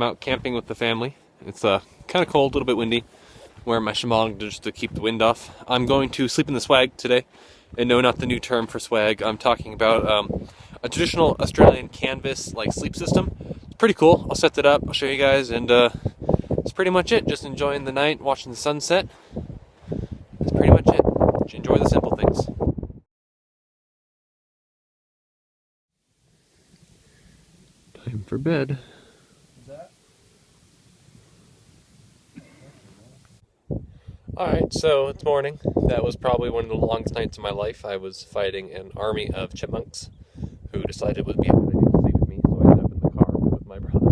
out camping with the family. It's kind of cold, a little bit windy. I'm wearing my shemagh just to keep the wind off. I'm going to sleep in the swag today. And no, not the new term for swag. I'm talking about a traditional Australian canvas like sleep system. It's pretty cool. I'll set that up. I'll show you guys, and that's pretty much it. Just enjoying the night, watching the sunset. That's pretty much it. Enjoy the simple things. Time for bed. Alright, so it's morning. That was probably one of the longest nights of my life. I was fighting an army of chipmunks who decided it would be a good idea to sleep with me, so I ended up in the car with my brother.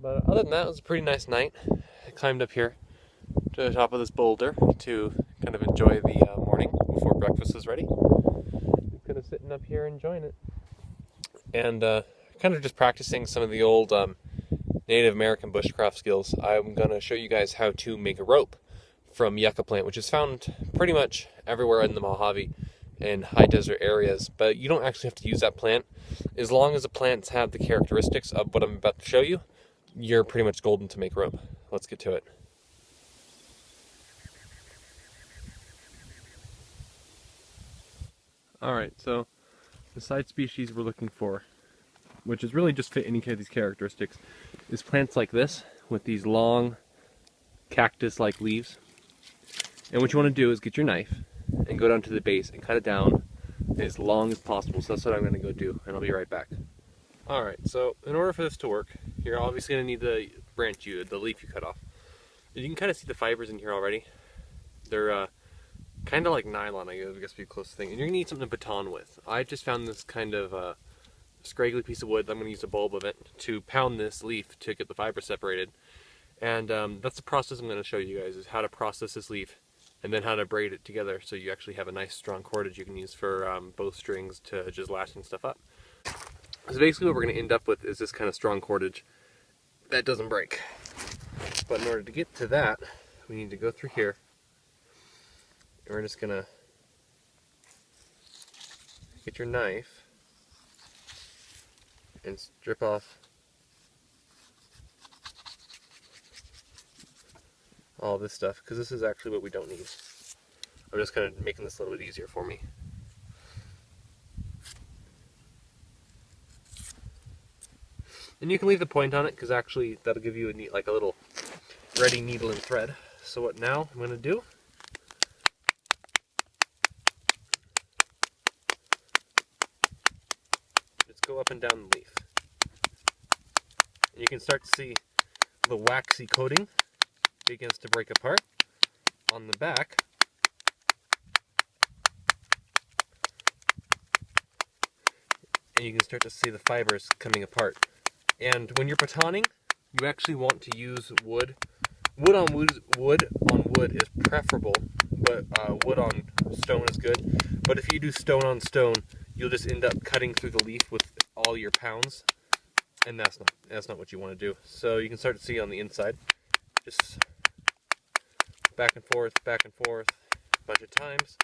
But other than that, it was a pretty nice night. I climbed up here to the top of this boulder to kind of enjoy the morning before breakfast is ready. Just kind of sitting up here enjoying it. And kind of just practicing some of the old Native American bushcraft skills. I'm going to show you guys how to make a rope from yucca plant, which is found pretty much everywhere in the Mojave and high desert areas, but you don't actually have to use that plant. As long as the plants have the characteristics of what I'm about to show you, you're pretty much golden to make rope. Let's get to it. Alright, so the side species we're looking for, which is really just fit any of these characteristics, is plants like this with these long cactus-like leaves. And what you want to do is get your knife and go down to the base and cut it down as long as possible. So that's what I'm going to go do, and I'll be right back. Alright, so in order for this to work, you're obviously going to need the the leaf you cut off. You can kind of see the fibers in here already. They're kind of like nylon, I guess would be the closest thing. And you're going to need something to baton with. I just found this kind of scraggly piece of wood. I'm going to use a bulb of it to pound this leaf to get the fibers separated. And that's the process I'm going to show you guys, is how to process this leaf and then how to braid it together so you actually have a nice strong cordage you can use for both strings to just lashing stuff up. So basically what we're going to end up with is this kind of strong cordage that doesn't break. But in order to get to that, we need to go through here, and we're just going to get your knife and strip off all this stuff, because this is actually what we don't need. I'm just kind of making this a little bit easier for me. And you can leave the point on it, because actually that'll give you a neat, like a little ready needle and thread. So what now I'm going to do is go up and down the leaf. And you can start to see the waxy coating begins to break apart on the back. And you can start to see the fibers coming apart. And when you're batoning, you actually want to use wood. Wood on wood is preferable, but wood on stone is good. But if you do stone on stone, you'll just end up cutting through the leaf with all your pounds, and that's not what you want to do. So you can start to see on the inside, just back and forth a bunch of times.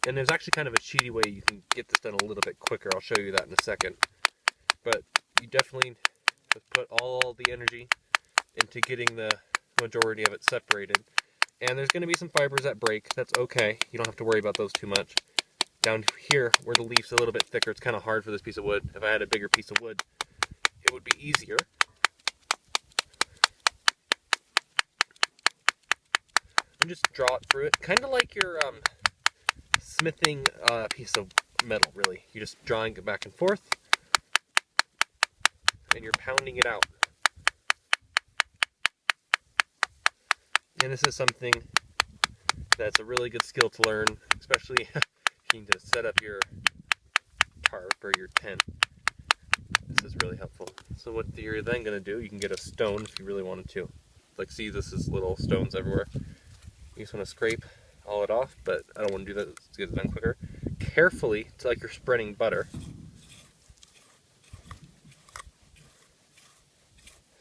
And there's actually kind of a cheaty way you can get this done a little bit quicker. I'll show you that in a second. But you definitely put all the energy into getting the majority of it separated. And there's going to be some fibers that break. That's okay. You don't have to worry about those too much. Down here, where the leaf's a little bit thicker, it's kind of hard for this piece of wood. If I had a bigger piece of wood, it would be easier. And just draw it through it. Kind of like you're smithing a piece of metal, really. You're just drawing it back and forth, and you're pounding it out. And this is something that's a really good skill to learn, especially if you need to set up your tarp or your tent. This is really helpful. So what you're then going to do, you can get a stone if you really wanted to. Like, see, this is little stones everywhere. You just want to scrape all it off, but I don't want to do that to get it done quicker. Carefully, it's like you're spreading butter.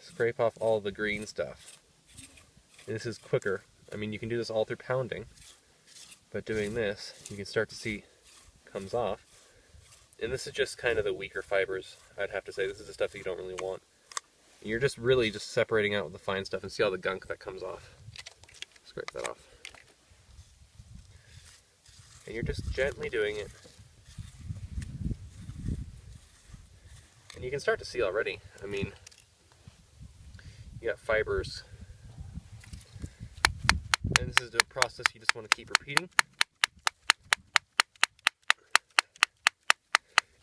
Scrape off all the green stuff. And this is quicker. I mean, you can do this all through pounding, but doing this, you can start to see comes off. And this is just kind of the weaker fibers, I'd have to say. This is the stuff that you don't really want. You're just really just separating out the fine stuff, and see all the gunk that comes off. Scrape that off. And you're just gently doing it. And you can start to see already, I mean, you got fibers. And this is the process you just want to keep repeating.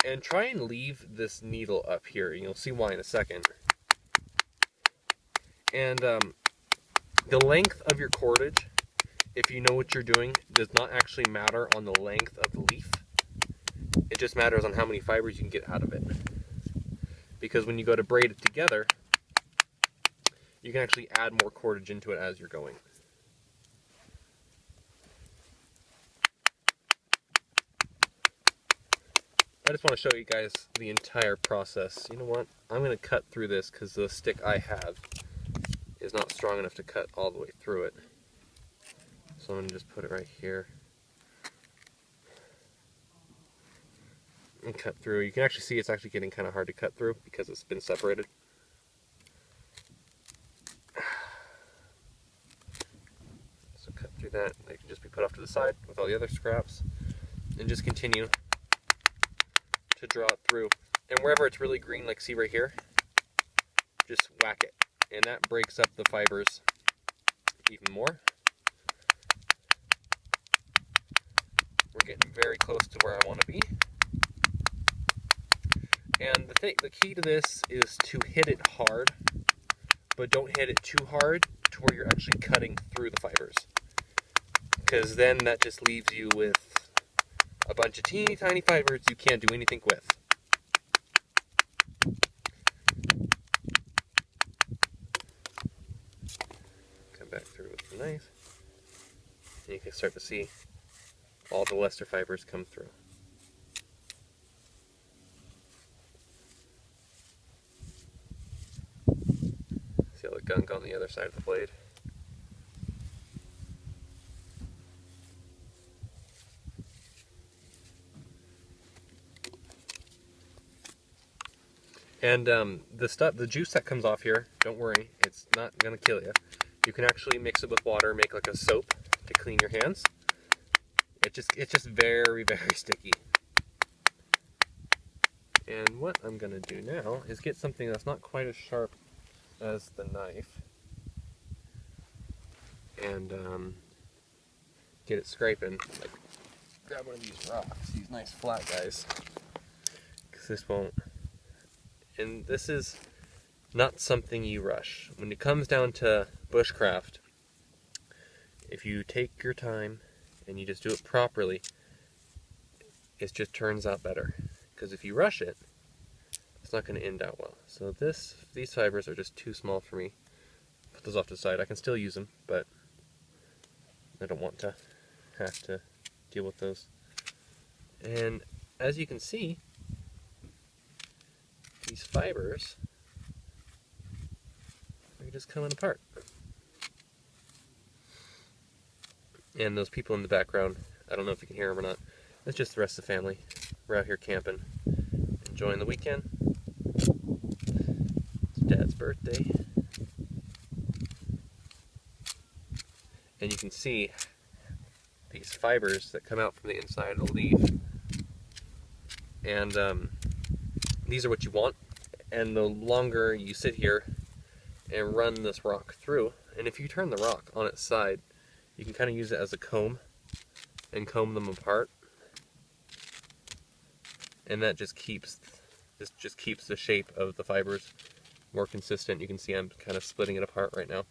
And try and leave this needle up here, and you'll see why in a second. And the length of your cordage, if you know what you're doing, does not actually matter on the length of the leaf. It just matters on how many fibers you can get out of it. Because when you go to braid it together, you can actually add more cordage into it as you're going. I just want to show you guys the entire process. You know what? I'm going to cut through this because the stick I have is not strong enough to cut all the way through it. So I'm going to just put it right here and cut through. You can actually see it's actually getting kind of hard to cut through because it's been separated. So cut through that. They can just be put off to the side with all the other scraps and just continue to draw it through. And wherever it's really green, like see right here, just whack it. And that breaks up the fibers even more. We're getting very close to where I want to be. And the key to this is to hit it hard, but don't hit it too hard to where you're actually cutting through the fibers. Because then that just leaves you with a bunch of teeny tiny fibers you can't do anything with. Come back through with the knife, and you can start to see all the lesser fibers come through. See all the gunk on the other side of the blade. And the juice that comes off here, don't worry, it's not going to kill you. You can actually mix it with water, make like a soap to clean your hands. It's just very, very sticky. And what I'm going to do now is get something that's not quite as sharp as the knife. And get it scraping. Like, grab one of these rocks, these nice flat guys. Because this won't. And this is not something you rush. When it comes down to bushcraft, if you take your time and you just do it properly, it just turns out better. Because if you rush it, it's not going to end out well. So these fibers are just too small for me. Put those off to the side. I can still use them, but I don't want to have to deal with those. And as you can see, these fibers are just coming apart. And those people in the background, I don't know if you can hear them or not, it's just the rest of the family. We're out here camping, enjoying the weekend. It's Dad's birthday. And you can see these fibers that come out from the inside of the leaf. And these are what you want. And the longer you sit here and run this rock through, and if you turn the rock on its side, you can kind of use it as a comb and comb them apart. And that just keeps the shape of the fibers more consistent. You can see I'm kind of splitting it apart right now.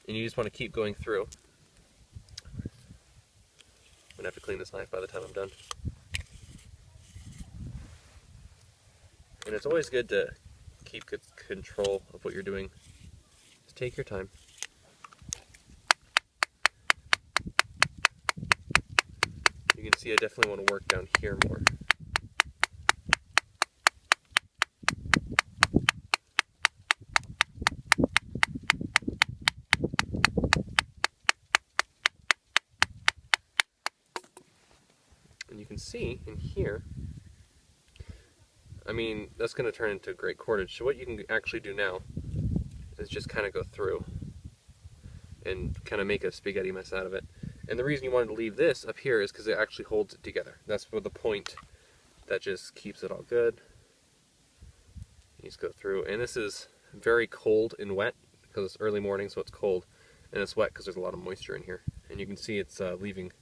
And you just want to keep going through. I'm going to have to clean this knife by the time I'm done. And it's always good to keep good control of what you're doing. Just take your time. You can see I definitely want to work down here more. And you can see in here, I mean, that's going to turn into great cordage. So what you can actually do now is just kind of go through and kind of make a spaghetti mess out of it. And the reason you wanted to leave this up here is because it actually holds it together. That's for the point that just keeps it all good. You just go through, and this is very cold and wet because it's early morning, so it's cold, and it's wet because there's a lot of moisture in here. And you can see it's leaving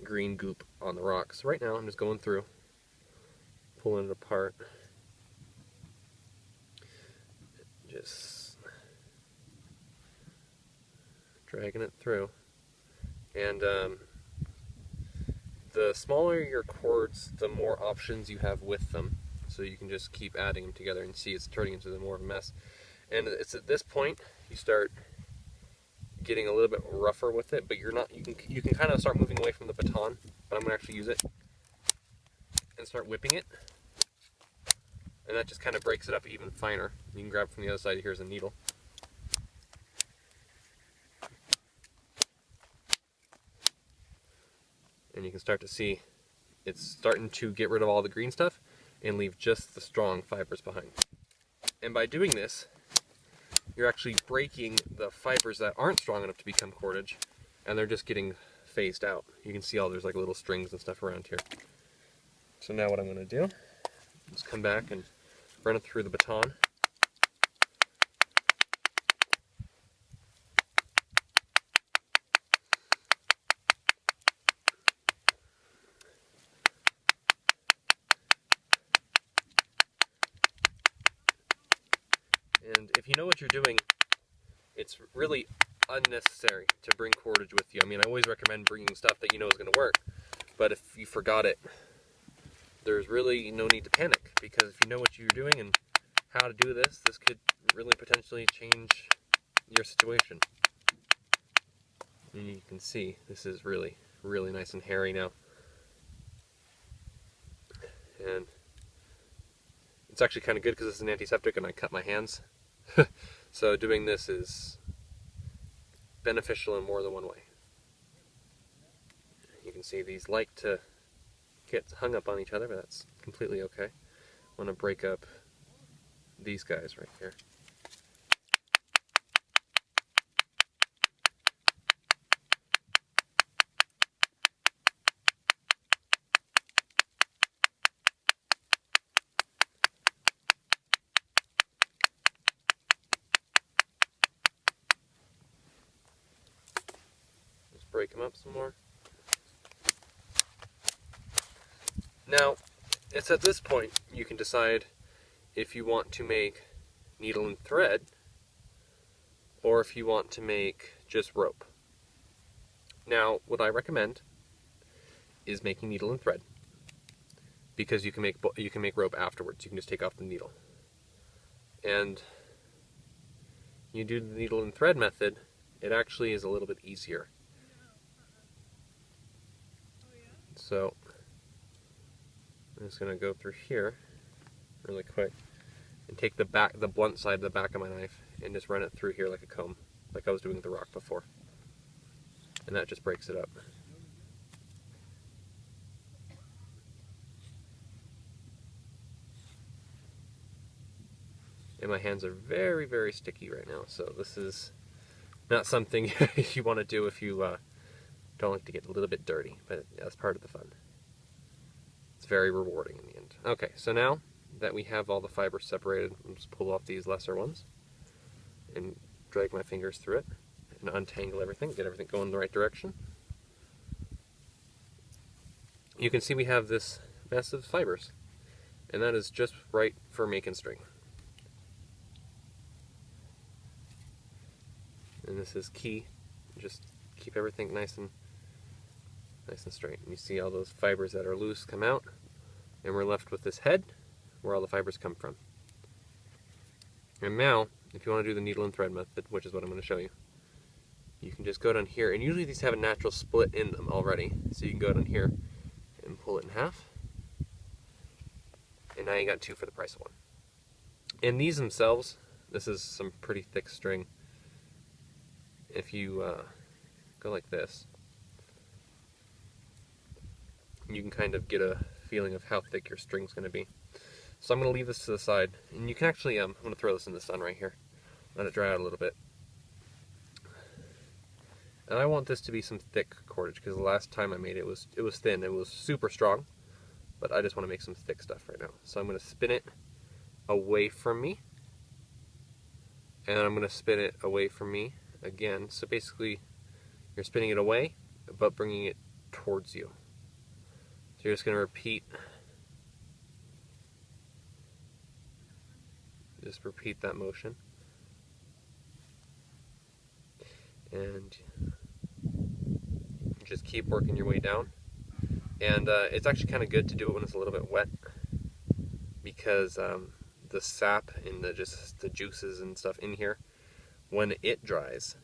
green goop on the rocks. So right now I'm just going through, pulling it apart, just dragging it through. And the smaller your cords, the more options you have with them. So you can just keep adding them together and see it's turning into more of a mess. And it's at this point you start getting a little bit rougher with it, but you're not. You can kind of start moving away from the baton. But I'm going to actually use it and start whipping it, and that just kind of breaks it up even finer. You can grab from the other side. Here's a needle. And you can start to see it's starting to get rid of all the green stuff and leave just the strong fibers behind. And by doing this, you're actually breaking the fibers that aren't strong enough to become cordage, and they're just getting phased out. You can see there's like little strings and stuff around here. So now what I'm going to do is come back and run it through the baton. And if you know what you're doing, it's really unnecessary to bring cordage with you. I mean, I always recommend bringing stuff that you know is going to work, but if you forgot it, there's really no need to panic, because if you know what you're doing and how to do this, this could really potentially change your situation. And you can see this is really, really nice and hairy now. And it's actually kind of good because it's an antiseptic and I cut my hands. So doing this is beneficial in more than one way. You can see these like to get hung up on each other, but that's completely okay. I want to break up these guys right here. Just break them up some more. Now, it's at this point you can decide if you want to make needle and thread or if you want to make just rope. Now, what I recommend is making needle and thread, because you can make rope afterwards. You can just take off the needle. And you do the needle and thread method, it actually is a little bit easier. So I'm just going to go through here really quick and take the blunt side of the back of my knife and just run it through here like a comb, like I was doing with the rock before. And that just breaks it up. And my hands are very, very sticky right now, so this is not something you want to do if you don't like to get a little bit dirty, but that's part of the fun. It's very rewarding in the end. Okay, so now that we have all the fibers separated, I'll just pull off these lesser ones and drag my fingers through it and untangle everything, get everything going in the right direction. You can see we have this mess of fibers, and that is just right for making string. And this is key. Just keep everything nice and straight. And you see all those fibers that are loose come out, and we're left with this head where all the fibers come from. And now, if you want to do the needle and thread method, which is what I'm going to show you, you can just go down here, and usually these have a natural split in them already, so you can go down here and pull it in half, and now you got two for the price of one. And these themselves, this is some pretty thick string. If you go like this, you can kind of get a feeling of how thick your string's going to be. So I'm going to leave this to the side, and you can actually, I'm going to throw this in the sun right here, let it dry out a little bit. And I want this to be some thick cordage, because the last time I made it was thin. It was super strong, but I just want to make some thick stuff right now. So I'm going to spin it away from me, and I'm going to spin it away from me again. So basically, you're spinning it away, but bringing it towards you. So you're just going to repeat that motion. And just keep working your way down. And it's actually kind of good to do it when it's a little bit wet, because the sap and the juices and stuff in here, when it dries,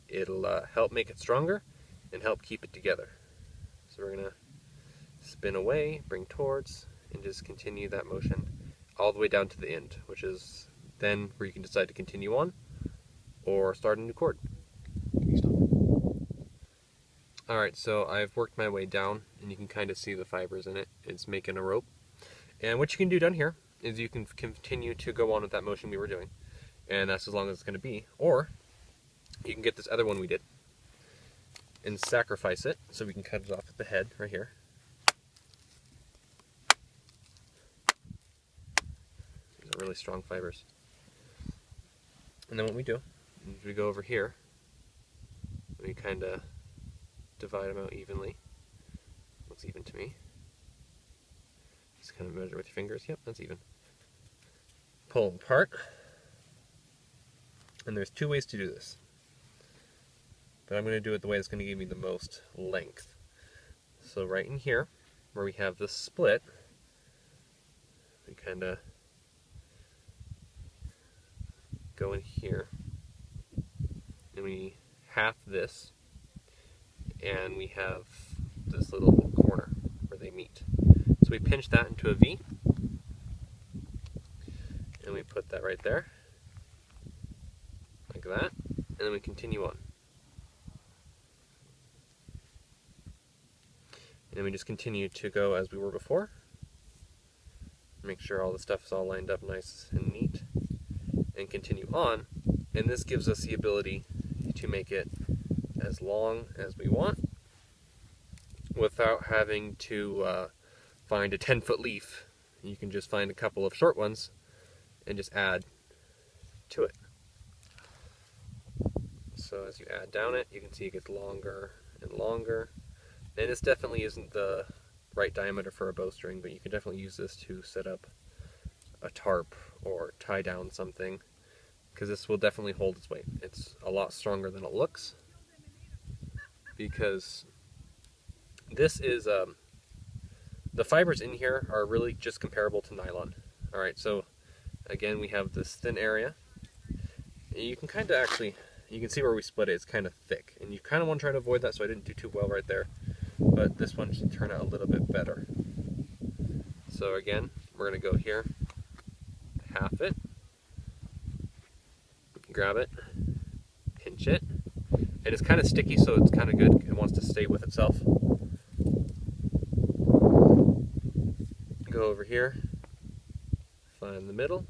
it'll help make it stronger and help keep it together. So we're gonna spin away, bring towards, and just continue that motion all the way down to the end, which is then where you can decide to continue on or start a new chord. Alright, so I've worked my way down, and you can kind of see the fibers in it. It's making a rope. And what you can do down here is you can continue to go on with that motion we were doing, and that's as long as it's going to be. Or you can get this other one we did and sacrifice it, so we can cut it off at the head right here. These are really strong fibers. And then what we do is we go over here, and we kind of divide them out evenly. Looks even to me. Just kind of measure with your fingers. Yep, that's even. Pull them apart. And there's two ways to do this. But I'm going to do it the way that's going to give me the most length. So right in here, where we have the split, we kind of go in here, and we half this, and we have this little corner where they meet. So we pinch that into a V, and we put that right there, like that, and then we continue on. And we just continue to go as we were before. Make sure all the stuff is all lined up nice and neat, and continue on. And this gives us the ability to make it as long as we want without having to find a 10-foot leaf. You can just find a couple of short ones and just add to it. So as you add down it, you can see it gets longer and longer. And this definitely isn't the right diameter for a bowstring, but you can definitely use this to set up a tarp or tie down something, because this will definitely hold its weight. It's a lot stronger than it looks, because this is the fibers in here are really just comparable to nylon. Alright, so again we have this thin area. You can kind of actually, you can see where we split it, it's kind of thick, and you kind of want to try to avoid that, so I didn't do too well right there, but this one should turn out a little bit better. So again, we're going to go here, half it, grab it, pinch it, and it's kind of sticky, so it's kind of good, it wants to stay with itself. Go over here, find the middle,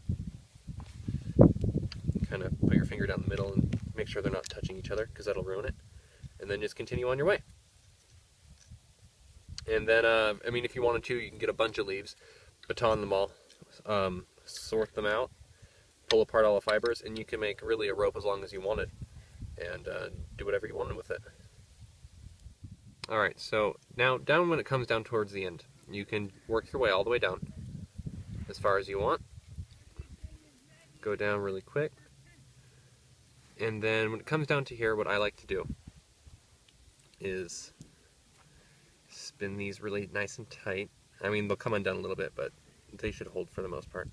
kind of put your finger down the middle and make sure they're not touching each other, because that'll ruin it, and then just continue on your way. And then, I mean, if you wanted to, you can get a bunch of leaves, baton them all, sort them out, pull apart all the fibers, and you can make really a rope as long as you wanted, and do whatever you wanted with it. Alright, so now down when it comes down towards the end, you can work your way all the way down as far as you want. Go down really quick. And then when it comes down to here, what I like to do is spin these really nice and tight. I mean, they'll come undone a little bit, but they should hold for the most part.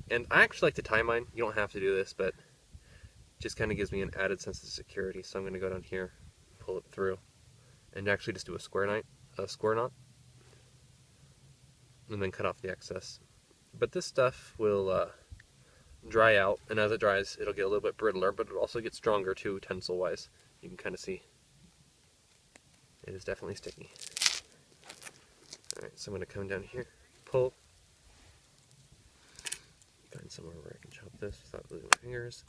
And I actually like to tie mine. You don't have to do this, but it just kind of gives me an added sense of security. So I'm going to go down here, pull it through, and actually just do a square knot, and then cut off the excess. But this stuff will dry out, and as it dries, it'll get a little bit brittler, but it'll also get stronger too, tensile-wise. You can kind of see it is definitely sticky. Alright, so I'm going to come down here, pull, find somewhere where I can chop this without losing my fingers.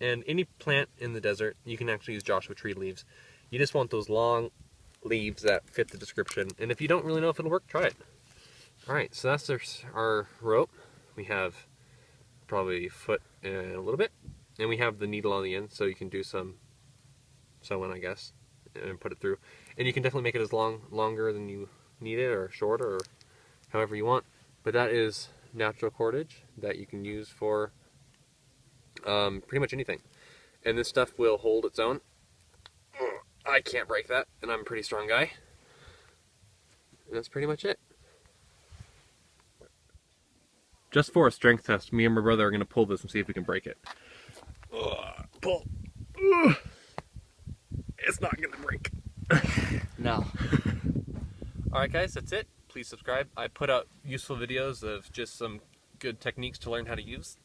And any plant in the desert, you can actually use Joshua tree leaves. You just want those long leaves that fit the description. And if you don't really know if it'll work, try it. Alright, so that's our rope. We have probably a foot and a little bit. And we have the needle on the end, so you can do some sewing, I guess, and put it through. And you can definitely make it as longer than you need it, or shorter, or however you want. But that is natural cordage that you can use for pretty much anything. And this stuff will hold its own. I can't break that, and I'm a pretty strong guy. And that's pretty much it. Just for a strength test, me and my brother are going to pull this and see if we can break it. Pull. It's not going to break. No. Alright guys, that's it. Please subscribe. I put out useful videos of just some good techniques to learn how to use.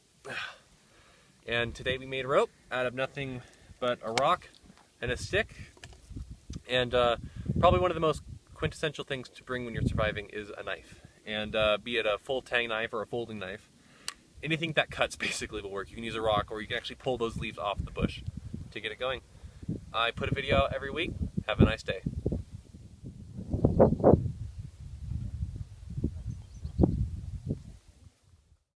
And today we made a rope out of nothing but a rock and a stick. And probably one of the most quintessential things to bring when you're surviving is a knife. And be it a full tang knife or a folding knife, anything that cuts basically will work. You can use a rock, or you can actually pull those leaves off the bush to get it going. I put a video out every week. Have a nice day.